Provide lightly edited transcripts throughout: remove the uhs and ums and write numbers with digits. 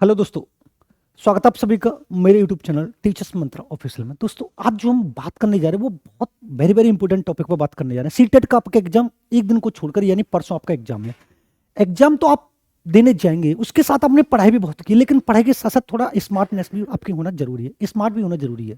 Hello दोस्तों, स्वागत है आप सभी का मेरे यूट्यूब चैनल टीचर्स मंत्रा ऑफिशियल में। दोस्तों, आज जो हम बात करने जा रहे हैं वो बहुत वेरी वेरी इंपॉर्टेंट टॉपिक पर बात करने जा रहे हैं। सीटेट का आपका एग्जाम एक दिन को छोड़कर यानी परसों आपका एग्जाम है। एग्जाम तो आप देने जाएंगे, उसके साथ आपने पढ़ाई भी बहुत की, लेकिन पढ़ाई के साथ साथ थोड़ा स्मार्टनेस भी आपकी होना जरूरी है, स्मार्ट भी होना जरूरी है।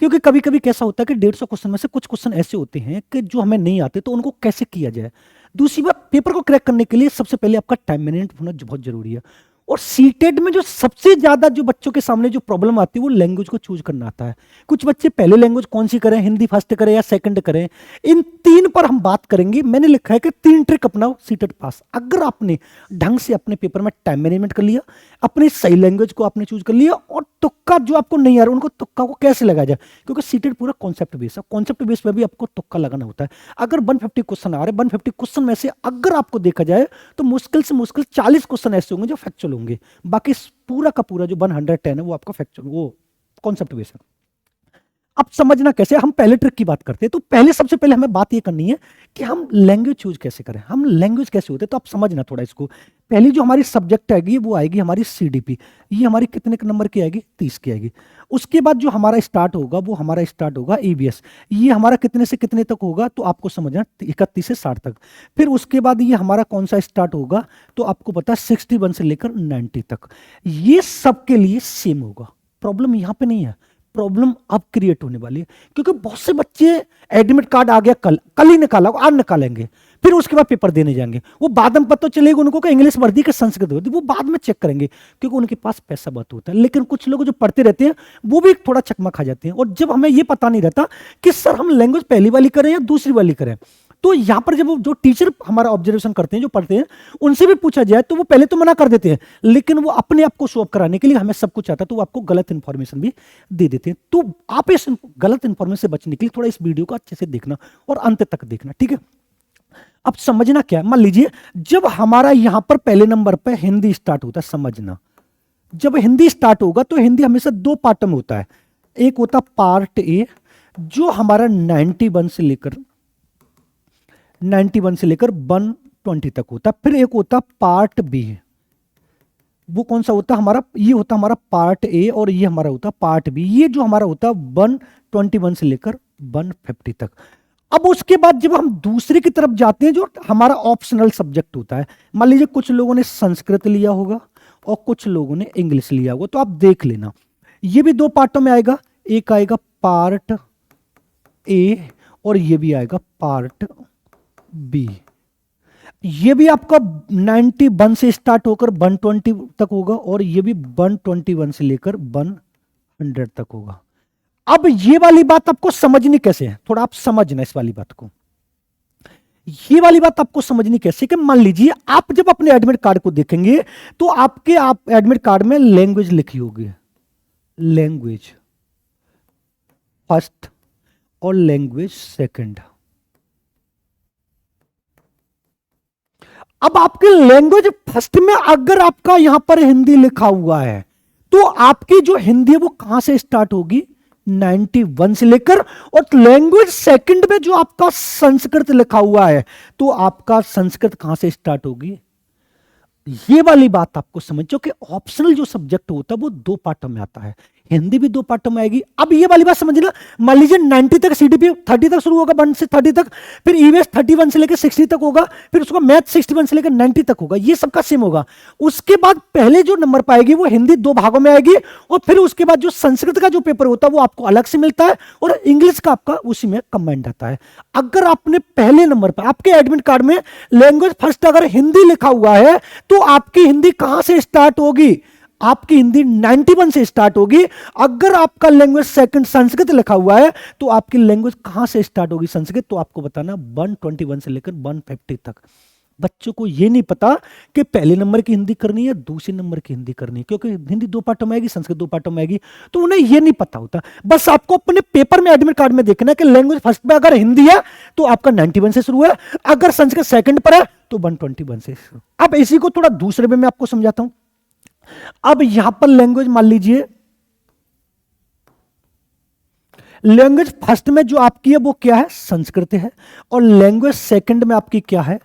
क्योंकि कभी कभी कैसा होता है कि 150 क्वेश्चन में से कुछ क्वेश्चन ऐसे होते हैं कि जो हमें नहीं आते, तो उनको कैसे किया जाए। दूसरी बात, पेपर को क्रैक करने के लिए सबसे पहले आपका टाइम मैनेजमेंट होना बहुत जरूरी है। और सीटेट में जो सबसे ज्यादा जो बच्चों के सामने जो प्रॉब्लम आती है वो लैंग्वेज को चूज करना आता है। कुछ बच्चे पहले लैंग्वेज कौन सी करें, हिंदी फर्स्ट करें या सेकंड करें, इन तीन पर हम बात करेंगे। मैंने लिखा है कि 3 ट्रिक अपनाओ सीटेट पास। अगर आपने ढंग से अपने पेपर में टाइम मैनेजमेंट कर लिया, अपनी सही लैंग्वेज को आपने चूज कर लिया, और तुक्का जो आपको नहीं आ रहा उनको तुक्का को कैसे लगाया जाए, क्योंकि सीटेट पूरा कॉन्सेप्ट बेस है। कॉन्सेप्ट बेस में भी आपको तुक्का लगाना होता है। अगर 150 क्वेश्चन आ रहे, 150 क्वेश्चन में से अगर आपको देखा जाए तो मुश्किल से मुश्किल 40 क्वेश्चन ऐसे होंगे जो फैक्चुअल होंगे। बाकी पूरा का पूरा जो 110 है वो आपका फैक्चुअल, वो कॉन्सेप्ट बेस है। अब समझना कैसे, हम पहले ट्रिक की बात करते हैं। तो पहले सबसे पहले हमें बात ये करनी है कि हम लैंग्वेज चूज कैसे करें, हम लैंग्वेज कैसे होते हैं। तो आप समझना थोड़ा इसको। पहली जो हमारी सब्जेक्ट आएगी वो आएगी हमारी सीडीपी। ये हमारी कितने नंबर की आएगी, 30 की आएगी। उसके बाद जो हमारा स्टार्ट होगा वो हमारा स्टार्ट होगा ईवीएस। ये हमारा कितने से कितने तक होगा, तो आपको समझना 31 से 60 तक। फिर उसके बाद ये हमारा कौन सा स्टार्ट होगा, तो आपको पता है 61 से लेकर 90 तक। ये सबके लिए सेम होगा। प्रॉब्लम यहां पे नहीं है, प्रॉब्लम अब क्रिएट होने वाली है। क्योंकि बहुत से बच्चे एडमिट कार्ड आ गया, कल कल ही निकाला, आज निकालेंगे, फिर उसके बाद पेपर देने जाएंगे। वो बाद में पता चलेगा उनको कि इंग्लिश वर्दी के संस्कृत वर्दी, वो बाद में चेक करेंगे क्योंकि उनके पास पैसा बहुत होता है। लेकिन कुछ लोग जो पढ़ते रहते हैं वो भी थोड़ा चकमा खा जाते हैं। और जब हमें ये पता नहीं रहता कि सर हम लैंग्वेज पहली वाली करें या दूसरी वाली करें, तो यहां पर जब जो टीचर हमारा ऑब्जर्वेशन करते हैं, जो पढ़ते हैं, उनसे भी पूछा जाए तो वो पहले तो मना कर देते हैं, लेकिन वो अपने आप को शो ऑफ कराने के लिए हमें सब कुछ आता है, तो वो आपको गलत इंफॉर्मेशन भी दे देते हैं। तो आप इस गलत इंफॉर्मेशन से बचने के लिए थोड़ा इस वीडियो को अच्छे से देखना और अंत तक देखना, ठीक है। अब समझना क्या है, मान लीजिए जब हमारा यहां पर पहले नंबर पर हिंदी स्टार्ट होता है, समझना जब हिंदी स्टार्ट होगा तो हिंदी हमेशा 2 पार्ट में होता है। एक होता पार्ट ए जो हमारा 91 से लेकर 120 तक होता है। फिर एक होता पार्ट बी, वो कौन सा होता है हमारा, ये होता हमारा पार्ट ए और ये हमारा होता पार्ट बी। ये जो हमारा होता है 121 से लेकर 150 तक। अब उसके बाद जब हम दूसरे की तरफ जाते हैं जो हमारा ऑप्शनल सब्जेक्ट होता है, मान लीजिए कुछ लोगों ने संस्कृत लिया होगा और कुछ लोगों ने इंग्लिश लिया होगा, तो आप देख लेना ये भी 2 पार्टों में आएगा। एक आएगा पार्ट ए और ये भी आएगा पार्ट बी। ये भी आपका 91 से स्टार्ट होकर 120 तक होगा और ये भी 121 से लेकर 100 तक होगा। अब ये वाली बात आपको समझनी कैसे है, थोड़ा आप समझना इस वाली बात को। ये वाली बात आपको समझनी कैसे कि मान लीजिए आप जब अपने एडमिट कार्ड को देखेंगे तो आपके एडमिट कार्ड में लैंग्वेज लिखी होगी, लैंग्वेज फर्स्ट और लैंग्वेज सेकंड। अब आपके लैंग्वेज फर्स्ट में अगर आपका यहां पर हिंदी लिखा हुआ है, तो आपकी जो हिंदी है वो कहां से स्टार्ट होगी, 91 से लेकर। और लैंग्वेज सेकंड में जो आपका संस्कृत लिखा हुआ है, तो आपका संस्कृत कहां से स्टार्ट होगी। ये वाली बात आपको समझो कि ऑप्शनल जो सब्जेक्ट होता है वो 2 पार्टों में आता है, हिंदी भी 2 पार्टों में आएगी। अब ये वाली बात समझना, मान लीजिए 90 तक सीडीपी 30 तक शुरू होगा, 1 से 30 तक, फिर ईवीएस 31 से लेकर 60 तक होगा, फिर उसका मैथ 61 से लेकर 90 तक होगा, ये सबका सेम होगा। उसके बाद पहले जो नंबर पाएगी वो हिंदी 2 भागों में आएगी, और फिर उसके बाद जो संस्कृत का जो पेपर होता है वो आपको अलग से मिलता है, और इंग्लिश का आपका उसी में कंबाइंड आता है। अगर आपने पहले नंबर पर आपके एडमिट कार्ड में लैंग्वेज फर्स्ट अगर हिंदी लिखा हुआ है, तो आपकी हिंदी कहां से स्टार्ट होगी, आपकी हिंदी 91 से स्टार्ट होगी। अगर आपका लैंग्वेज सेकंड संस्कृत लिखा हुआ है, तो आपकी लैंग्वेज कहां से स्टार्ट होगी संस्कृत, तो आपको बताना 121 से लेकर 150 तक। बच्चों को यह नहीं पता कि पहले नंबर की हिंदी करनी है, दूसरे नंबर की हिंदी करनी है, क्योंकि हिंदी 2 पार्टों में आएगी, संस्कृत 2 पार्टों में आएगी, तो उन्हें यह नहीं पता होता। बस आपको अपने पेपर में एडमिट कार्ड में देखना है कि लैंग्वेज फर्स्ट में अगर हिंदी है तो आपका 91 से शुरू है, अगर संस्कृत सेकंड पर है तो 121 से शुरू। अब इसी को थोड़ा दूसरे में मैं आपको समझाता हूं। अब यहां पर लैंग्वेज मान लीजिए, लैंग्वेज फर्स्ट में जो आपकी है वो क्या है, संस्कृत है, और लैंग्वेज सेकंड में आपकी क्या है,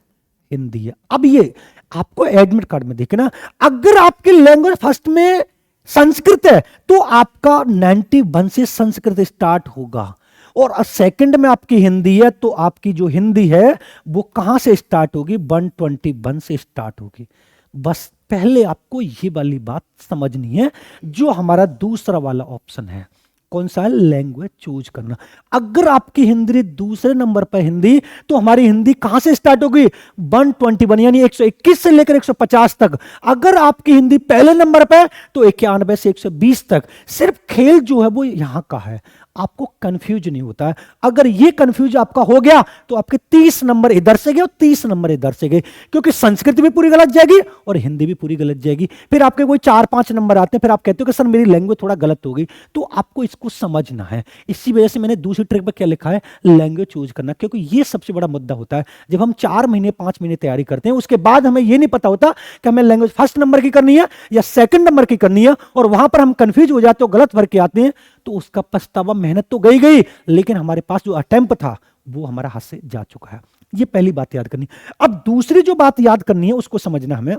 हिंदी है। अब ये आपको एडमिट कार्ड में देखे ना, अगर आपकी लैंग्वेज फर्स्ट में संस्कृत है तो आपका 91 से संस्कृत स्टार्ट होगा, और सेकंड में आपकी हिंदी है तो आपकी जो हिंदी है वो कहां से स्टार्ट होगी, 121 से स्टार्ट होगी। बस पहले आपको ये वाली बात समझनी है। जो हमारा दूसरा वाला ऑप्शन है, कौन सा है, लैंग्वेज चूज करना। अगर आपकी हिंदी दूसरे नंबर पर हिंदी, तो हमारी हिंदी कहां से स्टार्ट होगी, 121 यानी 121 से लेकर 150 तक। अगर आपकी हिंदी पहले नंबर पर तो 91 से 120 तक। सिर्फ खेल जो है वो यहां का है, आपको कंफ्यूज नहीं होता है। अगर ये कंफ्यूज आपका हो गया तो आपके 30 नंबर इधर से गए और 30 नंबर इधर से गए, क्योंकि संस्कृत भी पूरी गलत जाएगी और हिंदी भी पूरी गलत जाएगी। फिर आपके कोई 4-5 नंबर आते हैं, फिर आप कहते हो कि सर मेरी लैंग्वेज थोड़ा गलत हो गई। तो आपको इसको समझना है। इसी वजह से मैंने दूसरी ट्रिक पर क्या लिखा है, लैंग्वेज चूज करना, क्योंकि ये सबसे बड़ा मुद्दा होता है। जब हम 4 महीने 5 महीने तैयारी करते हैं, उसके बाद हमें ये नहीं पता होता कि हमें लैंग्वेज फर्स्ट नंबर की करनी है या सेकंड नंबर की करनी है, और वहां पर हम कंफ्यूज हो जाते हो, गलत भर के आते हैं, तो उसका पछतावा, मेहनत तो गई गई, लेकिन हमारे पास जो अटेम्प्ट था वो हमारा हाथ से जा चुका है। ये पहली बात याद करनी। अब दूसरी जो बात याद करनी है उसको समझना हमें,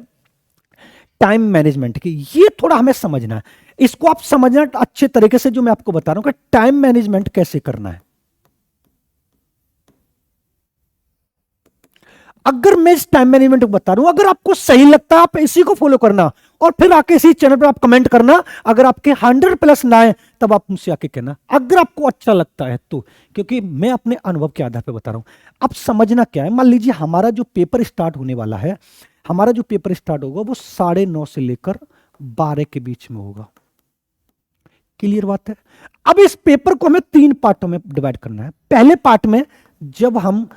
टाइम मैनेजमेंट की। ये थोड़ा हमें समझना है, इसको आप समझना अच्छे तरीके से। जो मैं आपको बता रहा हूं कि टाइम मैनेजमेंट कैसे करना है। अगर मैं इस टाइम मैनेजमेंट को बता रहा हूं, अगर आपको सही लगता है आप इसी को फॉलो करना, और फिर आके इसी चैनल पर आप कमेंट करना। अगर आपके 100+ ना आए तब आप मुझसे आके कहना, अगर आपको अच्छा लगता है तो, क्योंकि मैं अपने अनुभव के आधार पर बता रहा हूं। अब समझना क्या है, मान लीजिए हमारा जो पेपर स्टार्ट होने वाला है, हमारा जो पेपर स्टार्ट होगा वो 9:30 से लेकर 12 के बीच में होगा। क्लियर बात है। अब इस पेपर को हमें 3 पार्टों में डिवाइड करना है। पहले पार्ट में जब हम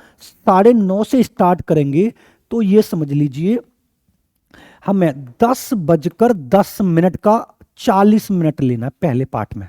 9:30 से स्टार्ट करेंगे तो ये समझ लीजिए हमें 10:10 का 40 मिनट लेना है पहले पार्ट में।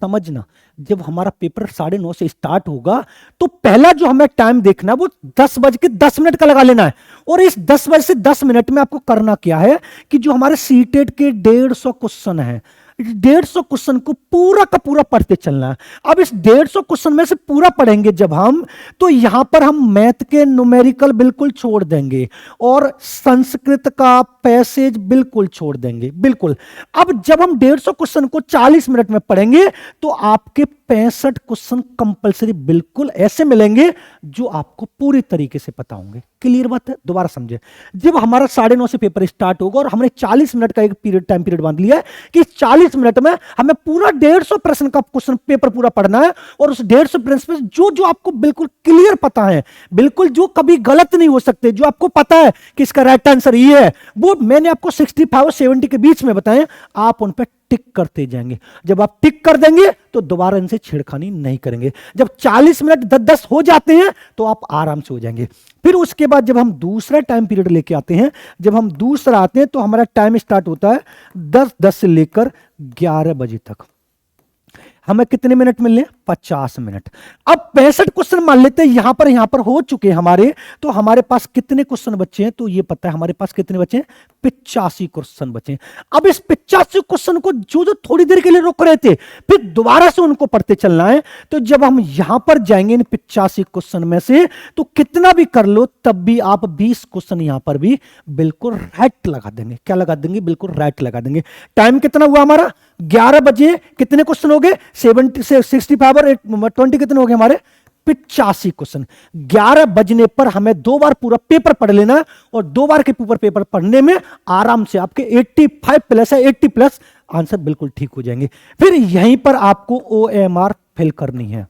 समझना, जब हमारा पेपर 9:30 से स्टार्ट होगा तो पहला जो हमें टाइम देखना है वो 10:10 का लगा लेना है। और इस 10:10 में आपको करना क्या है कि जो हमारे सीटेट के 150 क्वेश्चन है, 150 क्वेश्चन को पूरा का पूरा पढ़ते चलना है। अब इस 150 क्वेश्चन में से पूरा पढ़ेंगे जब हम, तो यहां पर हम मैथ के न्यूमेरिकल बिल्कुल छोड़ देंगे और संस्कृत का पैसेज बिल्कुल छोड़ देंगे, बिल्कुल। अब जब हम 150 क्वेश्चन को 40 मिनट में पढ़ेंगे तो आपके 65 क्वेश्चन कंपलसरी बिल्कुल ऐसे मिलेंगे जो आपको पूरी तरीके से पता होंगे। क्लियर बात है, दोबारा समझे। जब हमारा 9:30 से पेपर स्टार्ट होगा और हमने 40 मिनट का एक पीरियड, टाइम पीरियड बांध लिया है कि 40 मिनट में हमें पूरा 150 प्रश्न का क्वेश्चन पेपर पूरा पढ़ना है, और उस 150 प्रश्न में जो जो आपको बिल्कुल क्लियर पता है, बिल्कुल जो कभी गलत नहीं हो सकते, जो आपको पता है कि इसका राइट आंसर ये है, वो मैंने आपको 65 और 70 के बीच में बताए, आप उन पर टिक करते जाएंगे। जब आप टिक कर देंगे तो दोबारा इनसे छेड़खानी नहीं करेंगे। जब 40 मिनट 10-10 हो जाते हैं तो आप आराम से हो जाएंगे। फिर उसके बाद जब हम दूसरा टाइम पीरियड लेके आते हैं, जब हम दूसरा आते हैं तो हमारा टाइम स्टार्ट होता है 10:10 से लेकर 11 बजे तक। हमें कितने मिनट मिलने हैं, 50 मिनट। अब 65 क्वेश्चन मान लेते हैं यहां पर हो चुके हैं हमारे, तो हमारे पास कितने क्वेश्चन बचे हैं, तो ये पता है हमारे पास कितने बचे हैं, 85 क्वेश्चन बचे हैं। अब इस 85 क्वेश्चन को जो जो थोड़ी देर के लिए रोक रहे थे, फिर दोबारा से उनको पढ़ते चलना है। तो जब हम यहां पर जाएंगे इन 85 क्वेश्चन में से, तो कितना भी कर लो तब भी आप 20 क्वेश्चन यहां पर भी बिल्कुल राइट लगा देंगे। क्या लगा देंगे, बिल्कुल राइट लगा देंगे। टाइम कितना हुआ हमारा, 11 बजे। कितने क्वेश्चन हो गए, 70 से 65 और 20 कितने हो गए हमारे, 85 क्वेश्चन। 11 बजने पर हमें 2 बार पूरा पेपर पढ़ लेना है, और 2 बार के पेपर पढ़ने में आराम से आपके 85+ है, 80+ आंसर बिल्कुल ठीक हो जाएंगे। फिर यहीं पर आपको OMR फिल करनी है।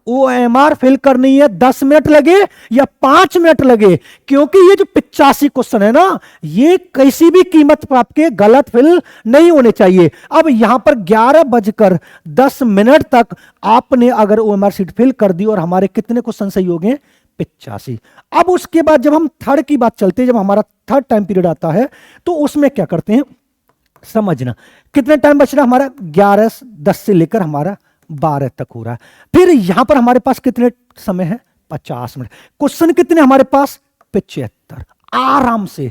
OMR फिल करनी है, 10 मिनट लगे या 5 मिनट लगे, क्योंकि ये जो 85 क्वेश्चन है ना, ये किसी भी कीमत पर आपके गलत फिल नहीं होने चाहिए। अब यहां पर 11:10 तक आपने अगर OMR शीट फिल कर दी और हमारे कितने क्वेश्चन सही हो गए, 85। अब उसके बाद जब हम थर्ड की बात चलते हैं, जब हमारा थर्ड टाइम पीरियड आता है, तो उसमें क्या करते हैं, समझना कितने टाइम बच रहा है हमारा, 11:10 से लेकर हमारा 12 तक हो रहा है। फिर यहां पर हमारे पास कितने समय है, 50 मिनट। क्वेश्चन कितने हमारे पास, 75। आराम से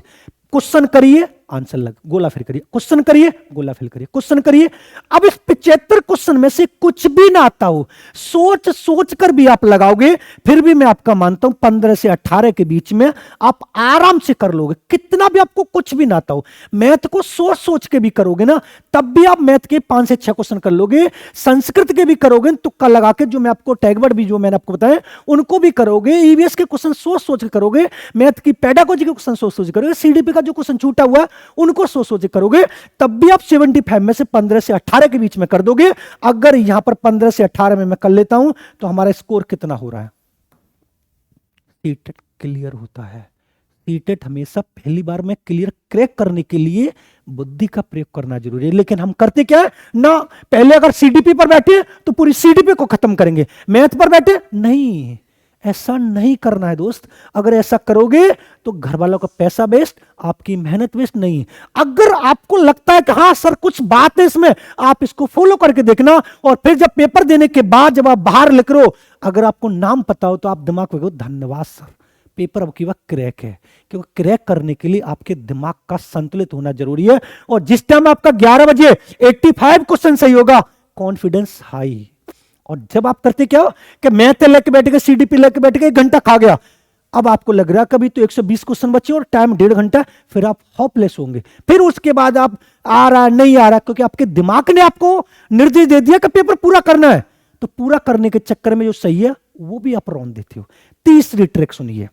क्वेश्चन करिए, आंसर लग, गोला फिल करिए, क्वेश्चन करिए, गोला फिल करिए, क्वेश्चन करिए। अब इस 75 क्वेश्चन में से कुछ भी ना आता हो, सोच सोच कर भी आप लगाओगे, फिर भी मैं आपका मानता हूं 15 से 18 के बीच में आप आराम से कर लोगे। कितना भी आपको कुछ भी ना आता हो, मैथ को सोच सोच के भी करोगे ना, तब भी आप मैथ के 5 से 6 क्वेश्चन कर लोगे। संस्कृत के भी करोगे तुक्का लगा के, जो मैं आपको टैगवर्ड भी जो मैंने आपको बताया उनको भी करोगे, ईवीएस के क्वेश्चन सोच सोच के करोगे, मैथ की पेडागोजी के क्वेश्चन सोच सोच के करोगे, सीडीपी का जो क्वेश्चन छूटा हुआ है उनको सोच सोच के करोगे, तब भी आप 75 में से 15 से 18 के बीच में कर दोगे। अगर यहां पर 15 से 18 में मैं कर लेता हूं तो हमारा स्कोर कितना हो रहा है? सीटेट क्लियर होता है। सीटेट हमेशा पहली बार में क्लियर क्रैक करने के लिए बुद्धि का प्रयोग करना जरूरी है, लेकिन हम करते क्या है ना, पहले अगर सीडीपी पर बैठे तो पूरी सीडीपी को खत्म करेंगे, मैथ पर बैठे नहीं, ऐसा नहीं करना है दोस्त। अगर ऐसा करोगे तो घर वालों का पैसा वेस्ट, आपकी मेहनत वेस्ट नहीं। अगर आपको लगता है कि हाँ सर कुछ बात है इसमें, आप इसको फॉलो करके देखना, और फिर जब पेपर देने के बाद जब आप बाहर लिख रहे हो, अगर आपको नाम पता हो तो आप दिमाग में कहो धन्यवाद सर, पेपर अब की वक्त क्रैक है। क्योंकि क्रैक करने के लिए आपके दिमाग का संतुलित होना जरूरी है, और जिस टाइम आपका 11 बजे 85 क्वेश्चन सही होगा, कॉन्फिडेंस हाई। और जब आप करते क्या हो कि मैथ लेके बैठ गए, सीडीपी लेके बैठ गए, 1 घंटा खा गया, अब आपको लग रहा है कभी तो 120 क्वेश्चन बचे और टाइम 1.5 घंटा, फिर आप होपलेस होंगे। फिर उसके बाद आप आ रहा नहीं आ रहा, क्योंकि आपके दिमाग ने आपको निर्देश दे दिया कि पेपर पूरा करना है, तो पूरा करने के चक्कर में जो सही है वो भी आप रौन देते हो। तीसरी ट्रिक सुनिए,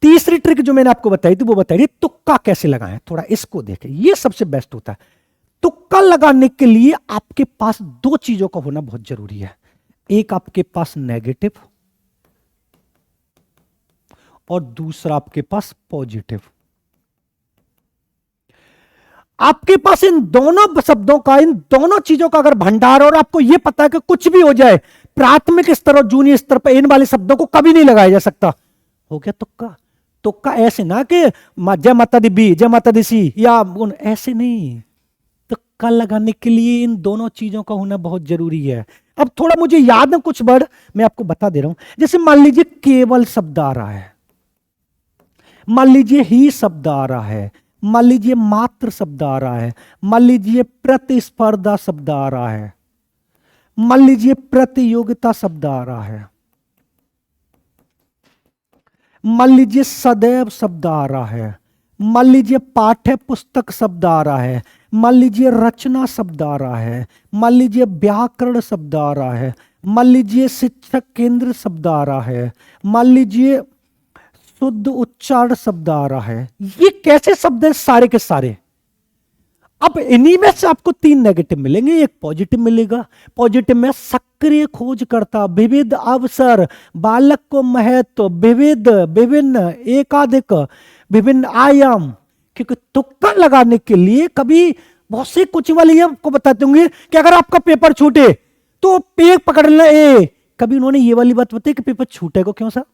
तीसरी ट्रिक जो मैंने आपको बताई थी वो बताइए तुक्का कैसे लगाएं। थोड़ा इसको देखें, ये सबसे बेस्ट होता है। तुक्का लगाने के लिए आपके पास 2 चीजों का होना बहुत जरूरी है। एक आपके पास नेगेटिव और दूसरा आपके पास पॉजिटिव। आपके पास इन दोनों शब्दों का, इन दोनों चीजों का अगर भंडार, और आपको यह पता है कि कुछ भी हो जाए प्राथमिक स्तर और जूनियर स्तर पर इन वाले शब्दों को कभी नहीं लगाया जा सकता, हो गया तुक्का। तुक्का ऐसे ना कि जय माता दी बी, जय माता दी सी, या ऐसे नहीं। तुक्का लगाने के लिए इन दोनों चीजों का होना बहुत जरूरी है। अब थोड़ा मुझे याद है कुछ वर्ड, मैं आपको बता दे रहा हूं। जैसे मान लीजिए केवल शब्द आ रहा है, मान लीजिए ही शब्द आ रहा है, मान लीजिए मात्र शब्द आ रहा है, मान लीजिए प्रतिस्पर्धा शब्द आ रहा है, मान लीजिए प्रतियोगिता शब्द आ रहा है, मान लीजिए सदैव शब्द आ रहा है, मान लीजिए पाठ्य पुस्तक शब्द आ रहा है, मान लीजिए रचना शब्द आ रहा है, मान लीजिए व्याकरण शब्द आ रहा है, मान लीजिए शिक्षक केंद्र शब्द आ रहा है, मान लीजिए शुद्ध उच्चारण शब्द आ रहा है। ये कैसे शब्द हैं सारे के सारे? अब इन्हीं में से आपको 3 नेगेटिव मिलेंगे, एक पॉजिटिव मिलेगा। पॉजिटिव में सक्रिय खोजकर्ता, विविध अवसर, बालक को महत्व, विविध, विभिन्न, एकाधिक, विभिन्न आयाम। क्योंकि तुक्का लगाने के लिए कभी बहुत से कोचिंग वाले आपको बताते होंगे कि अगर आपका पेपर छूटे तो एक पकड़ लेना ए। कभी उन्होंने ये वाली बात बताई कि पेपर छूटेगा क्यों सा?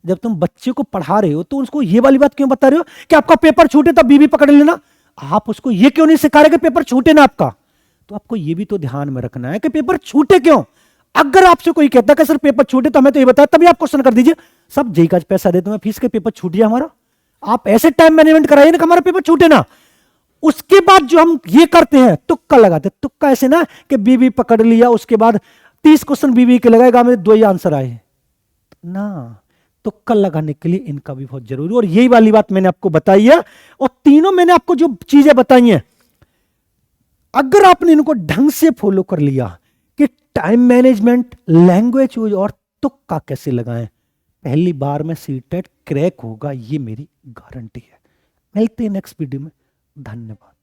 जब तुम बच्चे को पढ़ा रहे हो तो उसको ये वाली बात क्यों बता रहे हो कि आपका पेपर छूटे तब बीबी पकड़ लेना? आप उसको ये क्यों नहीं सिखा रहे कि पेपर छूटे ना आपका? तो आपको ये भी तो ध्यान में रखना है कि पेपर छूटे क्यों। अगर आपसे कोई कहता है कि सर पेपर छूटे तो हमें तो ये बताया, तभी आप क्वेश्चन कर दीजिए सब जेई का पैसा देते हैं फीस के, पेपर छूट जाए हमारा। आप ऐसे टाइम मैनेजमेंट कराइए ना कि हमारा पेपर छूटे ना। उसके बाद जो हम ये करते हैं तुक्का लगाते हैं, तुक्का ऐसे ना कि बीबी पकड़ लिया, उसके बाद 30 क्वेश्चन बीबी के लगाएगा, हमें 2 ही आंसर आए ना। तुक्का लगाने के लिए इनका भी बहुत जरूरी, और यही वाली बात मैंने आपको बताई है। और तीनों मैंने आपको जो चीजें बताई हैं, अगर आपने इनको ढंग से फॉलो कर लिया कि टाइम मैनेजमेंट, लैंग्वेज यूज और तुक्का कैसे लगाएं, पहली बार में सीटेट क्रैक होगा, ये मेरी गारंटी है। मिलते हैं नेक्स्ट वीडियो में। धन्यवाद।